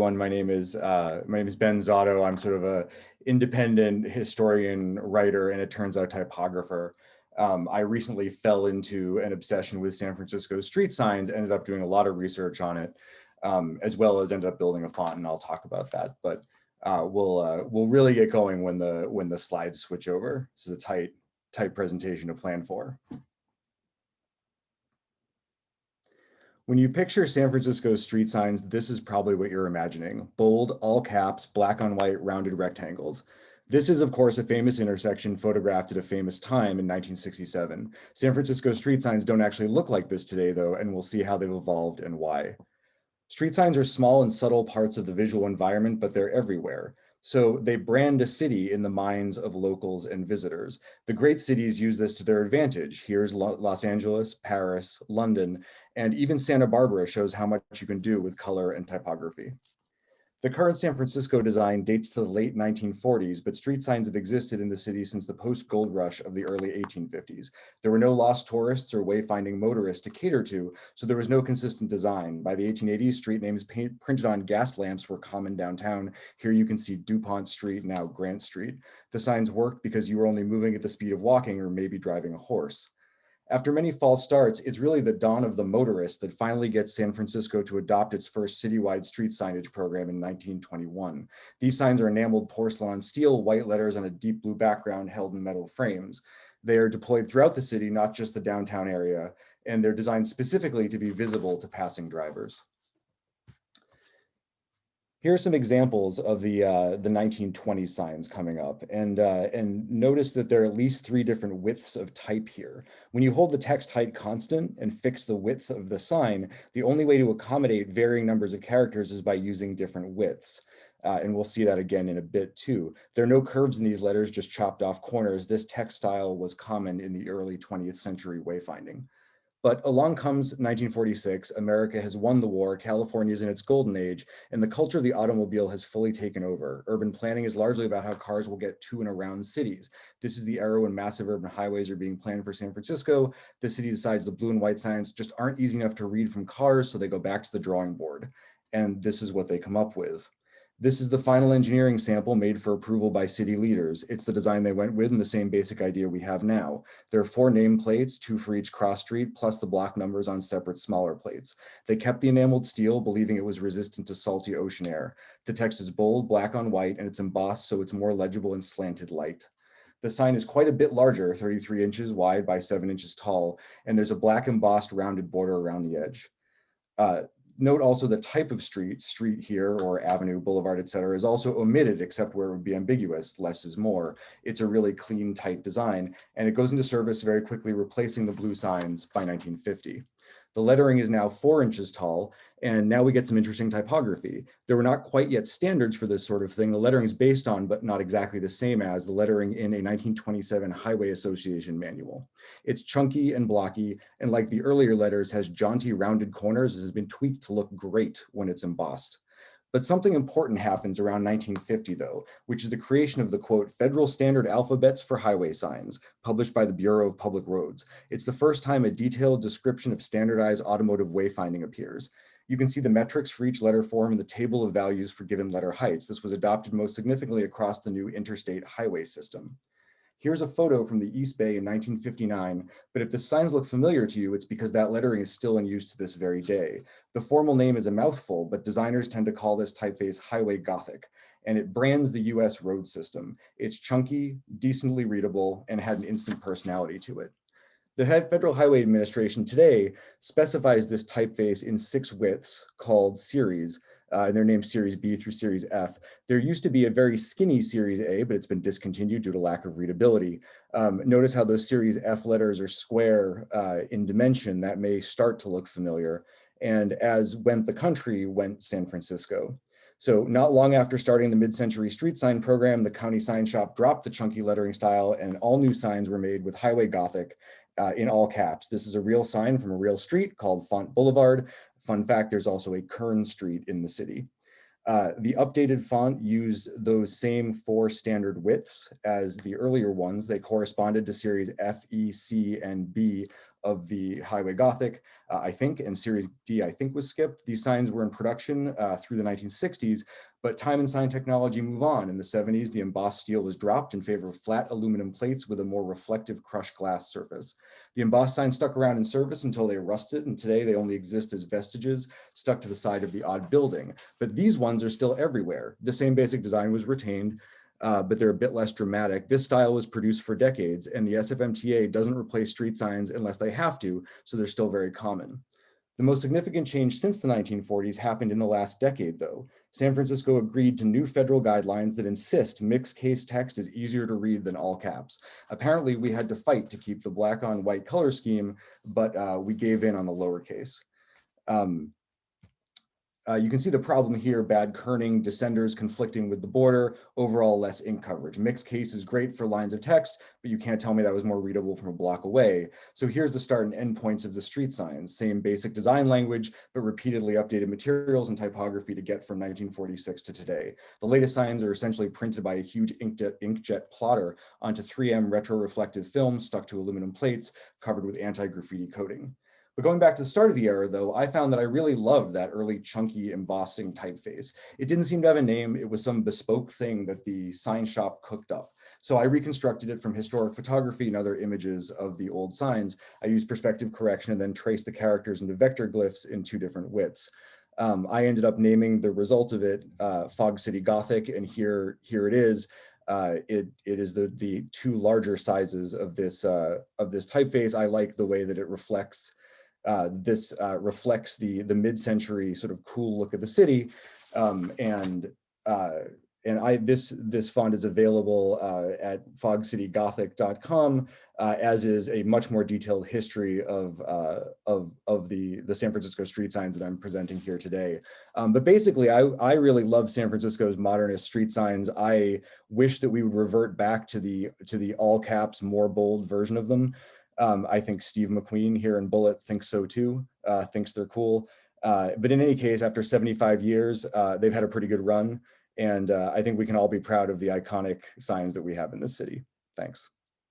My name is Ben Zotto. I'm sort of a independent historian, writer, and it turns out typographer. I recently fell into an obsession with San Francisco street signs, ended up doing a lot of research on it, as well as ended up building a font, and I'll talk about that. But we'll really get going when the slides switch over. This is a tight presentation to plan for. When you picture San Francisco street signs, this is probably what you're imagining. Bold, all caps, black on white, rounded rectangles. This is, of course, a famous intersection photographed at a famous time in 1967. San Francisco street signs don't actually look like this today, though, and we'll see how they've evolved and why. Street signs are small and subtle parts of the visual environment, but they're everywhere. So they brand a city in the minds of locals and visitors. The great cities use this to their advantage. Here's Los Angeles, Paris, London, and even Santa Barbara shows how much you can do with color and typography. The current San Francisco design dates to the late 1940s, but street signs have existed in the city since the post-gold rush of the early 1850s. There were no lost tourists or wayfinding motorists to cater to, so there was no consistent design. By the 1880s, street names printed on gas lamps were common downtown. Here you can see DuPont Street, now Grant Street. The signs worked because you were only moving at the speed of walking or maybe driving a horse. After many false starts, it's really the dawn of the motorist that finally gets San Francisco to adopt its first citywide street signage program in 1921. These signs are enameled porcelain steel, white letters on a deep blue background held in metal frames. They are deployed throughout the city, not just the downtown area, and they're designed specifically to be visible to passing drivers. Here are some examples of the 1920s signs coming up, and notice that there are at least 3 different widths of type here. When you hold the text height constant and fix the width of the sign, the only way to accommodate varying numbers of characters is by using different widths. And we'll see that again in a bit too. There are no curves in these letters, just chopped off corners. This text style was common in the early 20th century wayfinding. But along comes 1946, America has won the war, California is in its golden age, and the culture of the automobile has fully taken over. Urban planning is largely about how cars will get to and around cities. This is the era when massive urban highways are being planned for San Francisco. The city decides the blue and white signs just aren't easy enough to read from cars, so they go back to the drawing board. And this is what they come up with. This is the final engineering sample made for approval by city leaders. It's the design they went with and the same basic idea we have now. There are 4 nameplates, 2 for each cross street, plus the block numbers on separate smaller plates. They kept the enameled steel, believing it was resistant to salty ocean air. The text is bold, black on white, and it's embossed so it's more legible in slanted light. The sign is quite a bit larger, 33 inches wide by 7 inches tall, and there's a black embossed rounded border around the edge. Note also the type of street here, or avenue, boulevard, etc., is also omitted except where it would be ambiguous. Less is more. It's a really clean, tight design, and it goes into service very quickly, replacing the blue signs by 1950. The lettering is now 4 inches tall, and now we get some interesting typography. There were not quite yet standards for this sort of thing. The lettering is based on, but not exactly the same as, the lettering in a 1927 Highway Association manual. It's chunky and blocky, and like the earlier letters, has jaunty rounded corners and has been tweaked to look great when it's embossed. But something important happens around 1950, though, which is the creation of the, quote, Federal Standard Alphabets for Highway Signs, published by the Bureau of Public Roads. It's the first time a detailed description of standardized automotive wayfinding appears. You can see the metrics for each letter form in the table of values for given letter heights. This was adopted most significantly across the new interstate highway system. Here's a photo from the East Bay in 1959, but if the signs look familiar to you, it's because that lettering is still in use to this very day. The formal name is a mouthful, but designers tend to call this typeface Highway Gothic, and it brands the US road system. It's chunky, decently readable, and had an instant personality to it. The Federal Highway Administration today specifies this typeface in 6 widths called series, and they're named Series B through Series F. There used to be a very skinny Series A, but it's been discontinued due to lack of readability. Notice how those Series F letters are square in dimension. That may start to look familiar. And as went the country, went San Francisco. So not long after starting the mid-century street sign program, the county sign shop dropped the chunky lettering style and all new signs were made with Highway Gothic in all caps. This is a real sign from a real street called Font Boulevard. Fun fact, there's also a Kern Street in the city. The updated font used those same 4 standard widths as the earlier ones. They corresponded to series F, E, C, and B of the Highway Gothic, I think, and Series D, I think, was skipped. These signs were in production through the 1960s, but time and sign technology move on. In the 70s, the embossed steel was dropped in favor of flat aluminum plates with a more reflective crushed glass surface. The embossed signs stuck around in service until they rusted, and today they only exist as vestiges stuck to the side of the odd building. But these ones are still everywhere. The same basic design was retained, but they're a bit less dramatic. This style was produced for decades, and the SFMTA doesn't replace street signs unless they have to, so they're still very common. The most significant change since the 1940s happened in the last decade, though. San Francisco agreed to new federal guidelines that insist mixed case text is easier to read than all caps. Apparently, we had to fight to keep the black on white color scheme, but we gave in on the lowercase. You can see the problem here: bad kerning, descenders conflicting with the border, overall less ink coverage. Mixed case is great for lines of text, but you can't tell me that was more readable from a block away. So here's the start and end points of the street signs. Same basic design language, but repeatedly updated materials and typography to get from 1946 to today. The latest signs are essentially printed by a huge inkjet plotter onto 3M retroreflective film stuck to aluminum plates covered with anti-graffiti coating. But going back to the start of the era, though, I found that I really loved that early chunky embossing typeface. It didn't seem to have a name. It was some bespoke thing that the sign shop cooked up. So I reconstructed it from historic photography and other images of the old signs. I used perspective correction and then traced the characters into vector glyphs in 2 different widths. I ended up naming the result of it Fog City Gothic, and here it is. It is the 2 larger sizes of this typeface. I like the way that it reflects this reflects the mid-century sort of cool look of the city, this font is available at fogcitygothic.com, as is a much more detailed history of the San Francisco street signs that I'm presenting here today. But basically, I really love San Francisco's modernist street signs. I wish that we would revert back to the all caps, more bold version of them. I think Steve McQueen here in Bullet thinks so too, thinks they're cool. But in any case, after 75 years, they've had a pretty good run. And I think we can all be proud of the iconic signs that we have in this city. Thanks.